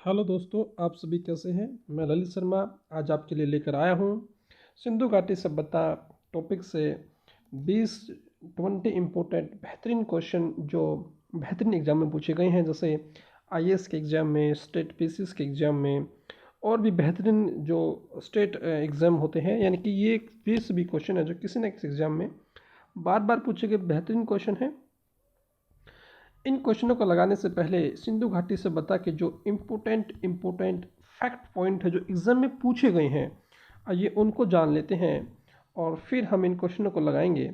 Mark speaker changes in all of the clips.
Speaker 1: Hello दोस्तों, आप सभी कैसे हैं। मैं ललित शर्मा आज आपके लिए लेकर आया हूं सिंधु घाटी सभ्यता टॉपिक से 20 इम्पोर्टेंट बेहतरीन क्वेश्चन जो बेहतरीन एग्जाम में पूछे गए हैं, जैसे आईएएस के एग्ज़ाम में, स्टेट पीसीएस के एग्ज़ाम में और भी बेहतरीन जो स्टेट एग्ज़ाम होते हैं। यानी कि ये 20 भी क्वेश्चन है जो किसी न किसी एग्ज़ाम में बार बार पूछे गए बेहतरीन क्वेश्चन है। इन क्वेश्चनों को लगाने से पहले सिंधु घाटी सभ्यता के जो इम्पोर्टेंट फैक्ट पॉइंट है जो एग्जाम में पूछे गए हैं, आइए उनको जान लेते हैं और फिर हम इन क्वेश्चनों को लगाएंगे।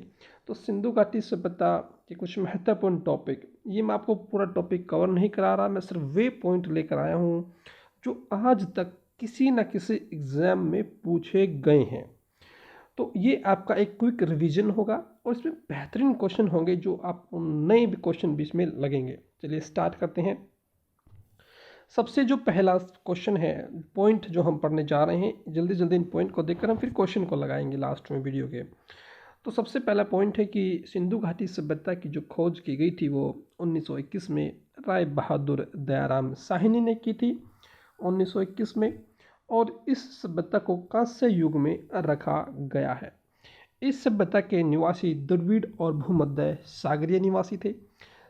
Speaker 1: तो सिंधु घाटी सभ्यता के कुछ महत्वपूर्ण टॉपिक, ये मैं आपको पूरा टॉपिक कवर नहीं करा रहा, मैं सिर्फ वे पॉइंट लेकर आया हूँ जो आज तक किसी न किसी एग्ज़ाम में पूछे गए हैं। तो ये आपका एक क्विक रिवीजन होगा और इसमें बेहतरीन क्वेश्चन होंगे जो आपको नए भी क्वेश्चन बीच में लगेंगे। चलिए स्टार्ट करते हैं। सबसे जो पहला क्वेश्चन है, पॉइंट जो हम पढ़ने जा रहे हैं, जल्दी जल्दी इन पॉइंट को देखकर हम फिर क्वेश्चन को लगाएंगे लास्ट में वीडियो के। तो सबसे पहला पॉइंट है कि सिंधु घाटी सभ्यता की जो खोज की गई थी वो 1921 में राय बहादुर दयाराम साहनी ने की थी 1921 में, और इस सभ्यता को कांस्य युग में रखा गया है। इस सभ्यता के निवासी द्रविड़ और भूमध्य सागरीय निवासी थे।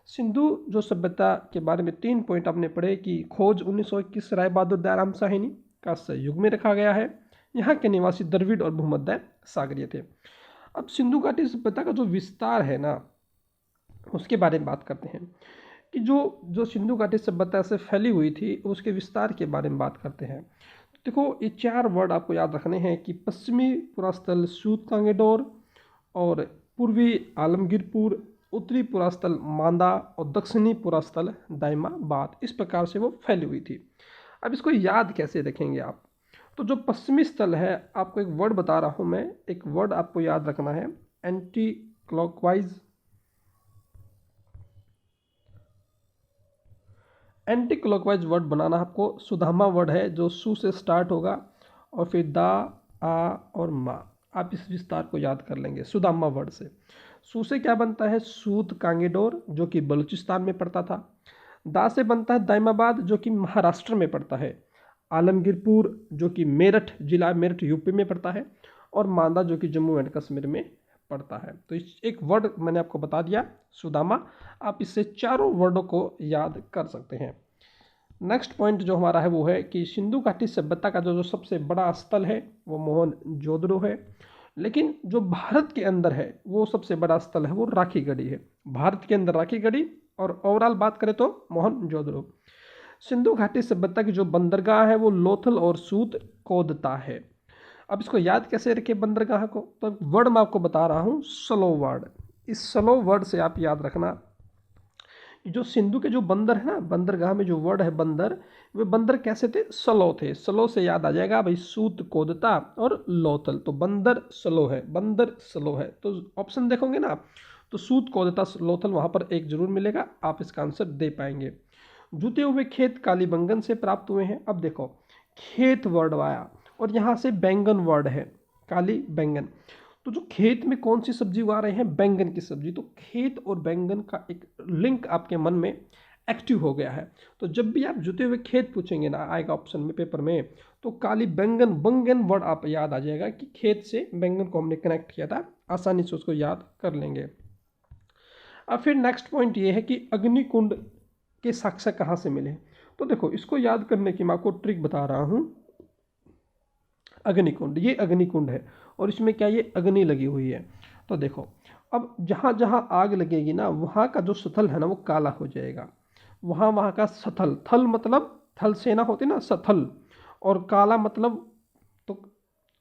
Speaker 1: सिंधु जो सभ्यता के बारे में 3 पॉइंट आपने पढ़े कि खोज 1921 राय बहादुर दयाराम साहनी, कांस्य युग में रखा गया है, यहाँ के निवासी द्रविड़ और भूमध्य सागरीय थे। अब सिंधु घाटी सभ्यता का जो विस्तार है ना, उसके बारे में बात करते हैं कि जो जो सिंधु घाटी सभ्यता से फैली हुई थी उसके विस्तार के बारे में बात करते हैं। तो देखो, ये 4 वर्ड आपको याद रखने हैं कि पश्चिमी पुरास्थल सूत कांगेडोर और पूर्वी आलमगीरपुर, उत्तरी पुरास्थल मांदा और दक्षिणी पुरास्थल दाइमाबाद, इस प्रकार से वो फैली हुई थी। अब इसको याद कैसे रखेंगे आप? तो जो पश्चिमी स्थल है, आपको एक वर्ड बता रहा हूँ मैं, एक वर्ड आपको याद रखना है, anti clockwise. Anti clockwise word बनाना आपको सुदामा वर्ड है जो सु से स्टार्ट होगा और फिर दा, आ और मा। आप इस विस्तार को याद कर लेंगे सुदामा वर्ड से। सु से क्या बनता है? सूत कांगेडोर जो कि बलूचिस्तान में पड़ता था। दा से बनता है दाइमाबाद जो कि महाराष्ट्र में पड़ता है। आलमगीरपुर जो कि मेरठ जिला, मेरठ यूपी में पड़ता है। और मांदा जो कि जम्मू एंड कश्मीर में पड़ता है। तो इस एक वर्ड मैंने आपको बता दिया, सुदामा। आप इससे चारों वर्डों को याद कर सकते हैं। नेक्स्ट पॉइंट जो हमारा है वो है कि सिंधु घाटी सभ्यता का जो सबसे बड़ा स्थल है वो मोहनजोदड़ो है, लेकिन जो भारत के अंदर है वो सबसे बड़ा स्थल है वो राखीगढ़ी है। भारत के अंदर राखीगढ़ी, और ओवरऑल बात करें तो मोहनजोदड़ो। सिंधु घाटी सभ्यता की जो बंदरगाह है वो लोथल और सूत कोदता है। अब इसको याद कैसे रखें बंदरगाह को? तो वर्ड मैं आपको बता रहा हूँ, स्लो वर्ड। इस स्लो वर्ड से आप याद रखना, जो सिंधु के जो बंदर है ना, बंदरगाह में जो वर्ड है बंदर, वे बंदर कैसे थे? स्लो थे। स्लो से याद आ जाएगा भाई सूत कोदता और लोथल, तो बंदर स्लो है, बंदर स्लो है। तो ऑप्शन देखोगे ना, तो सूत कोदता लोथल वहाँ पर एक जरूर मिलेगा, आप इसका आंसर दे पाएंगे। जुते हुए खेत कालीबंगन से प्राप्त हुए हैं। अब देखो, खेत वर्ड आया और यहाँ से बैंगन वर्ड है, काली बैंगन। तो जो खेत में कौन सी सब्जी उगा रहे हैं? बैंगन की सब्जी। तो खेत और बैंगन का एक लिंक आपके मन में एक्टिव हो गया है। तो जब भी आप जुते हुए खेत पूछेंगे ना, आएगा ऑप्शन में पेपर में, तो काली बैंगन, बंगन वर्ड आप याद आ जाएगा कि खेत से बैंगन को हमने कनेक्ट किया था, आसानी से उसको याद कर लेंगे। अब फिर नेक्स्ट पॉइंट ये है कि अग्निकुंड के साक्ष्य कहाँ से मिले? तो देखो, इसको याद करने की मैं आपको ट्रिक बता रहा हूँ। अग्निकुंड, ये अग्निकुंड है और इसमें क्या, ये अग्नि लगी हुई है। तो देखो, अब जहाँ जहाँ आग लगेगी ना, वहाँ का जो स्थल है ना वो काला हो जाएगा। वहाँ का स्थल, थल मतलब थल सेना होती ना, स्थल, और काला मतलब, तो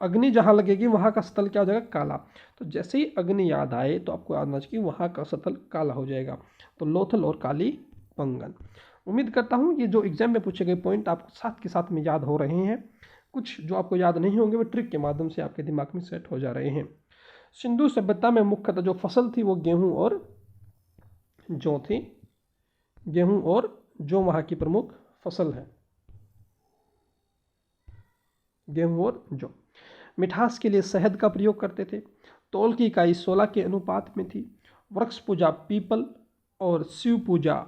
Speaker 1: अग्नि जहाँ लगेगी वहाँ का स्थल क्या हो जाएगा? काला। तो जैसे ही अग्नि याद आए तो आपको याद आना चाहिए कि वहाँ का स्थल काला हो जाएगा। तो लोथल और काली पंगन। उम्मीद करता हूँ ये जो एग्जाम में पूछे गए पॉइंट आपको साथ के साथ में याद हो रहे हैं। कुछ जो आपको याद नहीं होंगे वो ट्रिक के माध्यम से आपके दिमाग में सेट हो जा रहे हैं। सिंधु सभ्यता में मुख्यतः जो फसल थी वो गेहूं और जौ थी। गेहूं और जौ वहाँ की प्रमुख फसल है, गेहूं और जौ। मिठास के लिए शहद का प्रयोग करते थे। तौल की इकाई 16 के अनुपात में थी। वृक्ष पूजा पीपल और शिव पूजा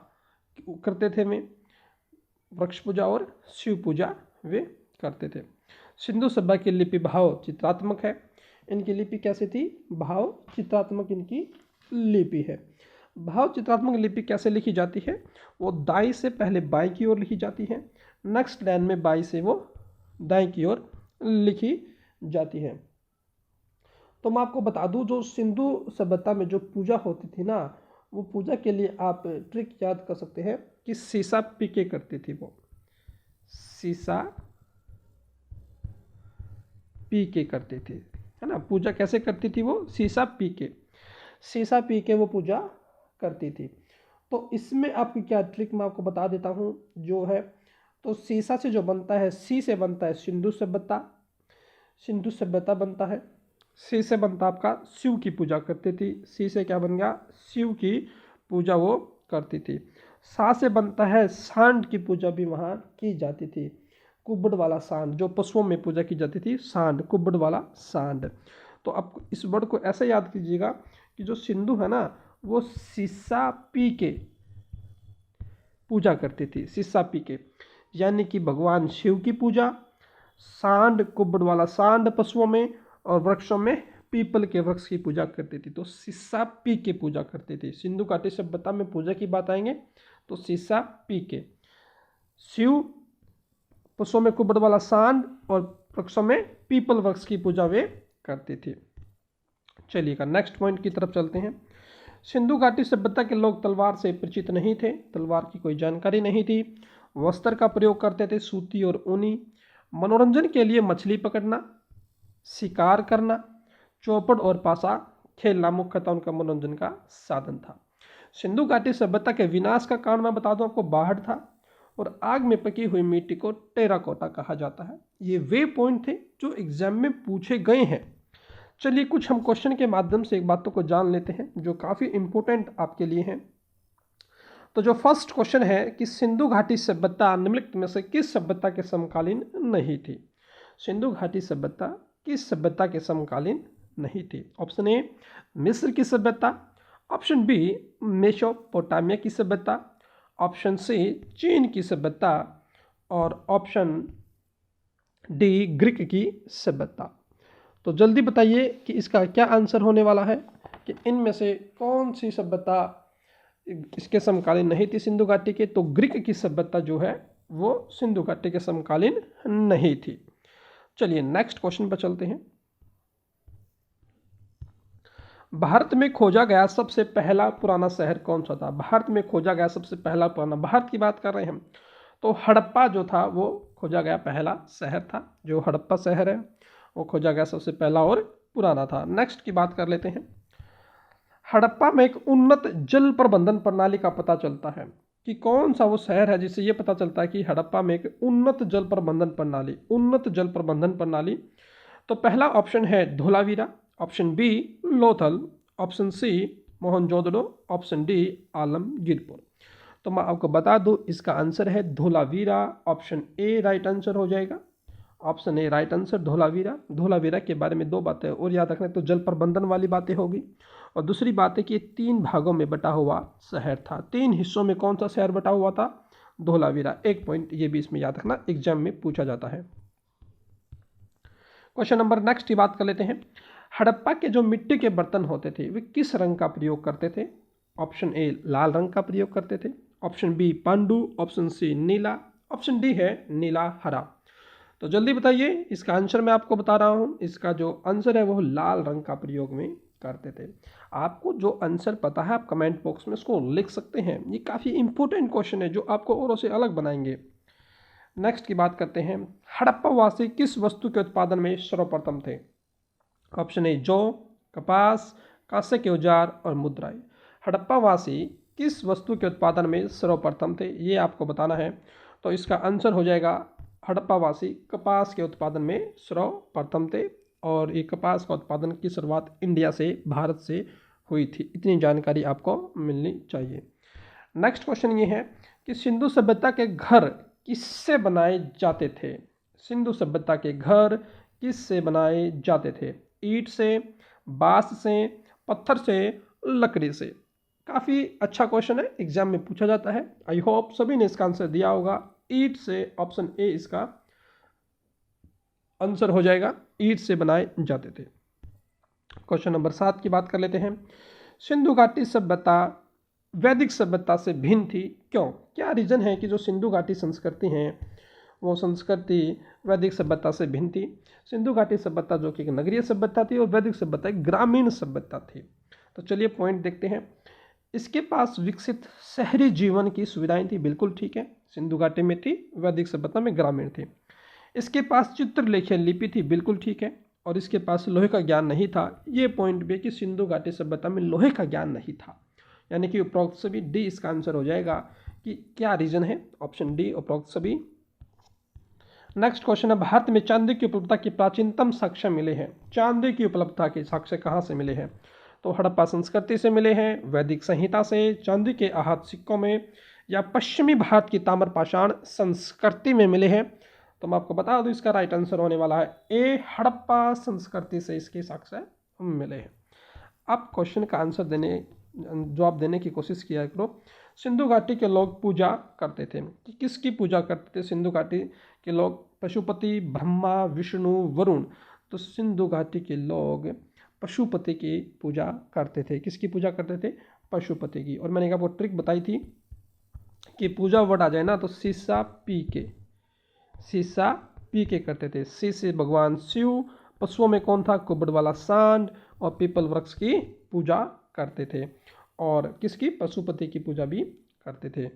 Speaker 1: करते थे में। वृक्ष पूजा और शिव पूजा वे करते थे। सिंधु सभ्यता की लिपि भाव चित्रात्मक है। इनकी लिपि कैसी थी? भाव चित्रात्मक इनकी लिपि है। भाव चित्रात्मक लिपि कैसे लिखी जाती है? वो दाईं से पहले बाईं की ओर लिखी जाती है, नेक्स्ट लाइन में बाईं से वो दाईं की ओर लिखी जाती है। तो मैं आपको बता दूं, जो सिंधु सभ्यता में जो पूजा होती थी ना, वो पूजा के लिए आप ट्रिक याद कर सकते हैं कि शीशा पी के करती थी। वो शीशा पी के करती थी, है ना। पूजा कैसे करती थी? वो शीशा पी के वो पूजा करती थी। तो इसमें आपकी क्या ट्रिक मैं आपको बता देता हूँ जो है। तो शीशा से जो बनता है, सी से बनता है सिंधु सभ्यता बनता है। सी से बनता आपका शिव की पूजा करती थी। सी से क्या बन गया? शिव की पूजा वो करती थी। सा से बनता है सांड की पूजा भी वहाँ की जाती थी। कुब्बड़ वाला सांड, जो पशुओं में पूजा की जाती थी, सांड, कुब्बड़ वाला सांड। तो आप इस वर्ड को ऐसे याद कीजिएगा कि जो सिंधु है ना, वो शीशा पी के पूजा करती थी। शीशा पी के यानी कि भगवान शिव की पूजा, सांड, कुब्बड़ वाला सांड पशुओं में, और वृक्षों में पीपल के वृक्ष की पूजा करती थी। तो शीशा पी के पूजा करती थी। सिंधु घाटी सभ्यता में पूजा की बात आएंगे तो शीशा पी के, शिव, पशुओं में कुब्बड़ वाला सांड और वृक्षों में पीपल वृक्ष की पूजा वे करती थी। चलिएगा नेक्स्ट पॉइंट की तरफ चलते हैं। सिंधु घाटी सभ्यता के लोग तलवार से परिचित नहीं थे, तलवार की कोई जानकारी नहीं थी। वस्त्र का प्रयोग करते थे सूती और ऊनी। मनोरंजन के लिए मछली पकड़ना, शिकार करना, चौपड़ और पासा खेलना मुख्यतः उनका मनोरंजन का साधन था। सिंधु घाटी सभ्यता के विनाश का कारण मैं बता दूं आपको, बाढ़ था, और आग में पकी हुई मिट्टी को टेराकोटा कहा जाता है। ये वे पॉइंट थे जो एग्जाम में पूछे गए हैं। चलिए कुछ हम क्वेश्चन के माध्यम से एक बातों को जान लेते हैं जो काफ़ी इंपॉर्टेंट आपके लिए हैं। तो जो फर्स्ट क्वेश्चन है कि सिंधु घाटी सभ्यता निम्नलिखित में से किस सभ्यता के समकालीन नहीं थी? सिंधु घाटी सभ्यता किस सभ्यता के समकालीन नहीं थी? ऑप्शन ए मिस्र की सभ्यता, ऑप्शन बी मेसोपोटामिया की सभ्यता, ऑप्शन सी चीन की सभ्यता, और ऑप्शन डी ग्रीक की सभ्यता। तो जल्दी बताइए कि इसका क्या आंसर होने वाला है, कि इनमें से कौन सी सभ्यता इसके समकालीन नहीं थी सिंधु घाटी के? तो ग्रीक की सभ्यता जो है वो सिंधु घाटी के समकालीन नहीं थी। चलिए नेक्स्ट क्वेश्चन पर चलते हैं। भारत में खोजा गया सबसे पहला पुराना शहर कौन सा था? भारत में खोजा गया सबसे पहला पुराना, भारत की बात कर रहे हैं हम, तो हड़प्पा जो था वो खोजा गया पहला शहर था। जो हड़प्पा शहर है वो खोजा गया सबसे पहला और पुराना था। नेक्स्ट की बात कर लेते हैं। हड़प्पा में एक उन्नत जल प्रबंधन प्रणाली का पता चलता है कि कौन सा वो शहर है जिससे ये पता चलता है कि हड़प्पा में एक उन्नत जल प्रबंधन प्रणाली, उन्नत जल प्रबंधन प्रणाली। तो पहला ऑप्शन है Dholavira, option B Lothal, option C Mohenjodaro, option D Alamgirpur. तो मैं आपको बता दूं इसका आंसर है Dholavira. Option A right answer हो जाएगा। Option A right answer Dholavira. Dholavira के बारे में दो बातें और याद रखना, तो जल प्रबंधन वाली बातें होगी, और दूसरी बात है कि 3 भागों में बटा हुआ शहर था। 3 हिस्सों में कौन सा शहर बटा हुआ था? धोलावीरा। एक पॉइंट ये भी इसमें याद रखना, एग्जाम में पूछा जाता है। क्वेश्चन नंबर नेक्स्ट की बात कर लेते हैं। हड़प्पा के जो मिट्टी के बर्तन होते थे वे किस रंग का प्रयोग करते थे? ऑप्शन ए लाल रंग का प्रयोग करते थे, ऑप्शन बी पांडु, ऑप्शन सी नीला, ऑप्शन डी है नीला हरा। तो जल्दी बताइए, इसका आंसर मैं आपको बता रहा हूँ। इसका जो आंसर है वो लाल रंग का प्रयोग में करते थे। आपको जो आंसर पता है आप कमेंट बॉक्स में उसको लिख सकते हैं। ये काफ़ी इंपॉर्टेंट क्वेश्चन है जो आपको औरों से अलग बनाएंगे। नेक्स्ट की बात करते हैं। हड़प्पावासी किस वस्तु के उत्पादन में सर्वप्रथम थे? ऑप्शन ए जौ, कपास, कांसे के औजार और मुद्राएं। हड़प्पावासी किस वस्तु के उत्पादन में सर्वप्रथम थे, ये आपको बताना है। तो इसका आंसर हो जाएगा हड़प्पावासी कपास के उत्पादन में सर्वप्रथम थे, और ये कपास का उत्पादन की शुरुआत इंडिया से, भारत से हुई थी। इतनी जानकारी आपको मिलनी चाहिए। नेक्स्ट क्वेश्चन ये है कि सिंधु सभ्यता के घर किससे बनाए जाते थे? सिंधु सभ्यता के घर किससे बनाए जाते थे? ईंट से, बांस से, पत्थर से, लकड़ी से। काफ़ी अच्छा क्वेश्चन है, एग्जाम में पूछा जाता है। आई होप सभी ने इसका आंसर दिया होगा। ईंट से, ऑप्शन ए इसका आंसर हो जाएगा, ईंट से बनाए जाते थे। क्वेश्चन नंबर 7 की बात कर लेते हैं। सिंधु घाटी सभ्यता वैदिक सभ्यता से भिन्न थी, क्यों? क्या रीजन है कि जो सिंधु घाटी संस्कृति है वो संस्कृति वैदिक सभ्यता से भिन्न थी? सिंधु घाटी सभ्यता जो कि एक नगरीय सभ्यता थी और वैदिक सभ्यता एक ग्रामीण सभ्यता थी। तो चलिए पॉइंट देखते हैं। इसके पास विकसित शहरी जीवन की सुविधाएं थी, बिल्कुल ठीक है, सिंधु घाटी में थी, वैदिक सभ्यता में ग्रामीण थी। इसके पास चित्रलेखन लिपि थी, बिल्कुल ठीक है, और इसके पास लोहे का ज्ञान नहीं था। ये पॉइंट भी कि सिंधु घाटी सभ्यता में लोहे का ज्ञान नहीं था, यानी कि उपरोक्त सभी डी इसका आंसर हो जाएगा। कि क्या रीजन है? ऑप्शन डी उपरोक्त सभी। नेक्स्ट क्वेश्चन है, भारत में चांदी की उपलब्धता के प्राचीनतम साक्ष्य मिले हैं। चांदी की उपलब्धता के साक्ष्य कहाँ से मिले हैं? तो हड़प्पा संस्कृति से मिले हैं, वैदिक संहिता से, चांदी के आहत सिक्कों में, या पश्चिमी भारत की ताम्रपाषाण संस्कृति में मिले हैं। तो मैं आपको बता दूं इसका राइट आंसर होने वाला है ए, हड़प्पा संस्कृति से इसके साक्ष्य मिले हैं। आप क्वेश्चन का आंसर जवाब देने की कोशिश किया करो। सिंधु घाटी के लोग पूजा करते थे, किसकी पूजा करते थे? सिंधु घाटी के लोग पशुपति, ब्रह्मा, विष्णु, वरुण। तो सिंधु घाटी के लोग पशुपति की पूजा करते थे। किसकी पूजा करते थे? पशुपति की। और मैंने आपको ट्रिक बताई थी कि पूजा वर्ड आ जाए ना तो शीशा पी के करते थे। सी से भगवान शिव, पशुओं में कौन था? कुबड़ वाला सांड, और पीपल वृक्ष की पूजा करते थे, और किसकी? पशुपति की पूजा भी करते थे।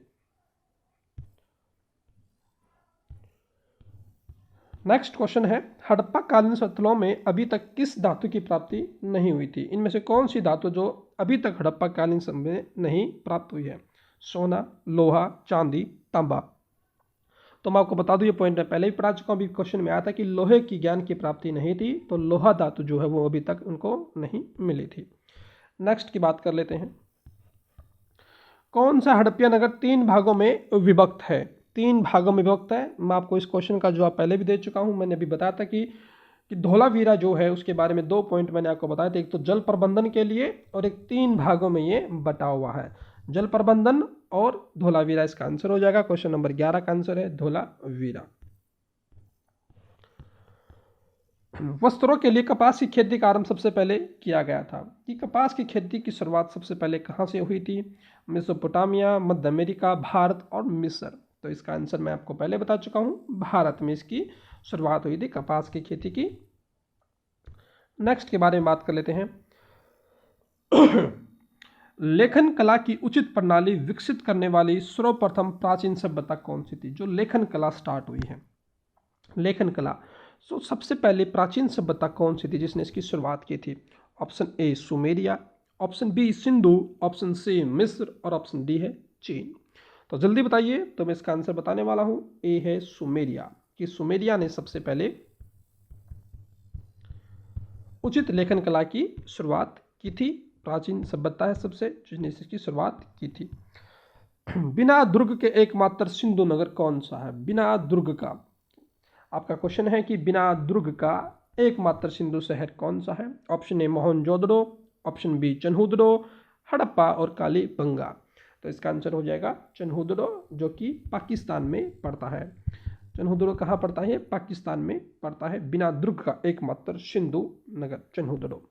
Speaker 1: नेक्स्ट क्वेश्चन है, हड़प्पा कालीन स्थलों में अभी तक किस धातु की प्राप्ति नहीं हुई थी? इनमें से कौन सी धातु जो अभी तक हड़प्पा कालीन समय में नहीं प्राप्त हुई है? सोना, लोहा, चांदी, तांबा। तो मैं आपको बता दूं, ये पॉइंट मैं पहले ही पढ़ा चुका हूं, अभी क्वेश्चन में आया था कि लोहे की ज्ञान की प्राप्ति नहीं थी, तो लोहा धातु जो है वो अभी तक उनको नहीं मिली थी। नेक्स्ट की बात कर लेते हैं। कौन सा हड़प्पा नगर 3 भागों में विभक्त है? 3 भागों में विभक्त है। मैं आपको इस क्वेश्चन का जवाब पहले भी दे चुका हूं। मैंने अभी बताया था कि धोलावीरा जो है उसके बारे में 2 पॉइंट मैंने आपको बताया था, एक तो जल प्रबंधन के लिए, और एक 3 भागों में ये बटा हुआ है, जल प्रबंधन और धोलावीरा। इसका आंसर हो जाएगा, क्वेश्चन नंबर 11 का आंसर है धोलावीरा। वस्त्रों के लिए कपास की खेती का आरंभ सबसे पहले किया गया था। कि कपास की खेती की शुरुआत सबसे पहले कहां से हुई थी? मेसोपोटामिया, मध्य अमेरिका, भारत और मिस्र। तो इसका आंसर मैं आपको पहले बता चुका हूं, भारत में इसकी शुरुआत हुई थी कपास की खेती की। नेक्स्ट के बारे में बात कर लेते हैं। लेखन कला की उचित प्रणाली विकसित करने वाली सर्वप्रथम प्राचीन सभ्यता कौन सी थी? जो लेखन कला स्टार्ट हुई है, लेखन कला, तो सबसे पहले प्राचीन सभ्यता कौन सी थी जिसने इसकी शुरुआत की थी? Option A Sumeria, option B Sindhu, option C मिस्र, और ऑप्शन डी है चीन। तो जल्दी बताइए, तो मैं इसका आंसर बताने वाला हूं, ए है सुमेरिया। कि सुमेरिया ने सबसे पहले उचित लेखन कला की शुरुआत की थी, प्राचीन सभ्यता है सबसे जिसने इसकी शुरुआत की थी। बिना दुर्ग के एकमात्र सिंधु नगर कौन सा है? बिना दुर्ग का, आपका क्वेश्चन है कि बिना दुर्ग का एकमात्र सिंधु शहर कौन सा है? Option A Mohenjodaro, option B Chanhudaro, Harappa और कालीबंगा। तो इसका आंसर हो जाएगा चन्हुदड़ो, जो कि पाकिस्तान में पड़ता है। चन्हुदड़ो कहाँ पड़ता है? पाकिस्तान में पड़ता है। बिना दुर्ग का एकमात्र सिंधु नगर चन्हुदड़ो।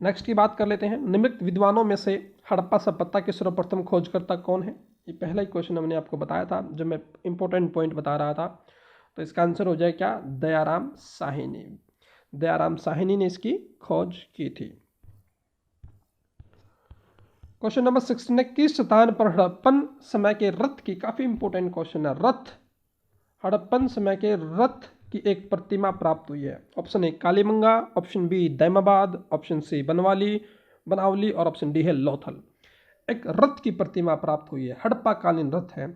Speaker 1: नेक्स्ट की बात कर लेते हैं। निम्नलिखित विद्वानों में से हड़प्पा सभ्यता के सर्वप्रथम खोजकर्ता कौन है? ये पहला ही क्वेश्चन मैंने आपको बताया था जब मैं इंपॉर्टेंट पॉइंट बता रहा था। तो इसका आंसर हो जाए क्या? दयाराम साहनी। दयाराम साहनी ने इसकी खोज की थी। क्वेश्चन नंबर 16 किस स्थान पर हड़प्पन समय के रथ की, काफी इंपॉर्टेंट क्वेश्चन है, रथ, हड़प्पन समय के रथ की एक प्रतिमा प्राप्त हुई है। Option A Kalibangan, option B Daimabad, option C Banawali और ऑप्शन डी है लोथल। एक रथ की प्रतिमा प्राप्त हुई है, हड़प्पा कालीन रथ है।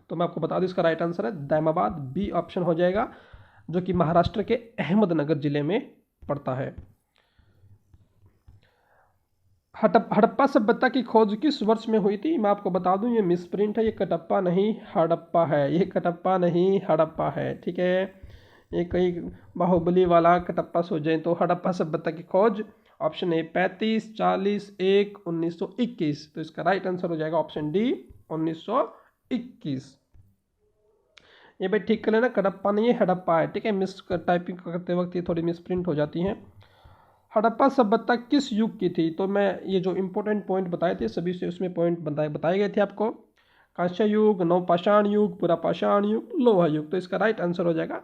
Speaker 1: तो मैं आपको बता दूं इसका राइट आंसर है दैमाबाद, बी ऑप्शन हो जाएगा, जो कि महाराष्ट्र के अहमदनगर जिले में पड़ता है। हड़प्पा सभ्यता की खोज किस वर्ष में हुई थी? मैं आपको बता दूं, ये मिसप्रिंट है, ये कटप्पा नहीं हड़प्पा है, ये कटप्पा नहीं हड़प्पा है, ठीक है। ये कहीं बाहुबली वाला कटप्पा सो जाए। तो हड़प्पा सभ्यता की खोज ऑप्शन ए 35, 40, 1, 1921। तो इसका राइट आंसर हो जाएगा ऑप्शन डी 1921। ये भाई ठीक कर लेना, कडप्पा नहीं है हड़प्पा है, ठीक है। मिस टाइपिंग करते वक्त ये थोड़ी मिस प्रिंट हो जाती हैं। हड़प्पा सभ्यता किस युग की थी? तो मैं ये जो इंपॉर्टेंट पॉइंट बताए थे सभी से उसमें पॉइंट बताए गए थे आपको। कांस्य युग, नवपाषाण युग, पुरापाषाण युग, लोहा युग। तो इसका राइट आंसर हो जाएगा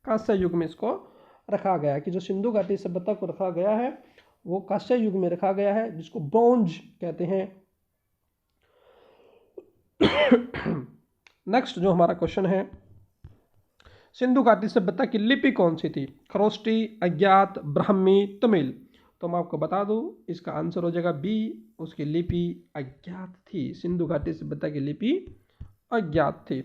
Speaker 1: कांस्य युग में इसको रखा गया है, कि जो सिंधु घाटी सभ्यता को रखा गया है वो कांस्य युग में रखा गया है, जिसको ब्रोंज कहते हैं। नेक्स्ट जो हमारा क्वेश्चन है, सिंधु घाटी सभ्यता की लिपि कौन सी थी? खरोष्टी, अज्ञात, ब्राह्मी, तमिल। तो मैं आपको बता दूं इसका आंसर हो जाएगा बी, उसकी लिपि अज्ञात थी। सिंधु घाटी सभ्यता की लिपि अज्ञात थी।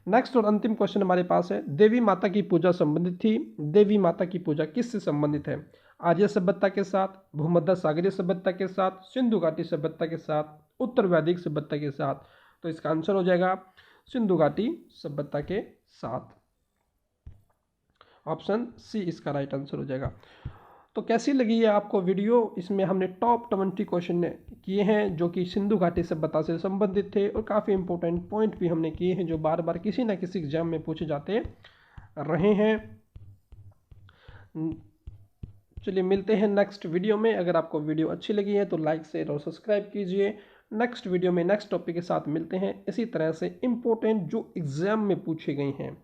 Speaker 1: नेक्स्ट और अंतिम क्वेश्चन हमारे पास है, देवी माता की पूजा संबंधित थी। देवी माता की पूजा किससे संबंधित है? आर्य सभ्यता के साथ, भूमध्य सागरीय सभ्यता के साथ, सिंधु घाटी सभ्यता के साथ, उत्तर वैदिक सभ्यता के साथ। तो इसका आंसर हो जाएगा सिंधु घाटी सभ्यता के साथ। ऑप्शन सी इसका राइट आंसर हो जाएगा। तो कैसी लगी है आपको वीडियो? इसमें हमने टॉप 20 क्वेश्चन किए हैं जो कि सिंधु घाटी सभ्यता से संबंधित थे, और काफ़ी इंपॉर्टेंट पॉइंट भी हमने किए हैं जो बार बार किसी ना किसी एग्जाम में पूछे जाते रहे हैं। चलिए मिलते हैं नेक्स्ट वीडियो में। अगर आपको वीडियो अच्छी लगी है तो लाइक, शेयर और सब्सक्राइब कीजिए। नेक्स्ट वीडियो में नेक्स्ट टॉपिक के साथ मिलते हैं, इसी तरह से इंपॉर्टेंट जो एग्जाम में पूछे गए हैं।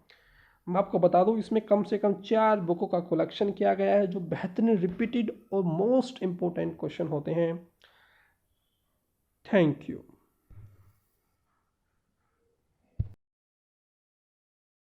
Speaker 1: मैं आपको बता दूं इसमें कम से कम 4 बुकों का कलेक्शन किया गया है जो बेहतरीन रिपीटेड और मोस्ट इंपोर्टेंट क्वेश्चन होते हैं। Thank you.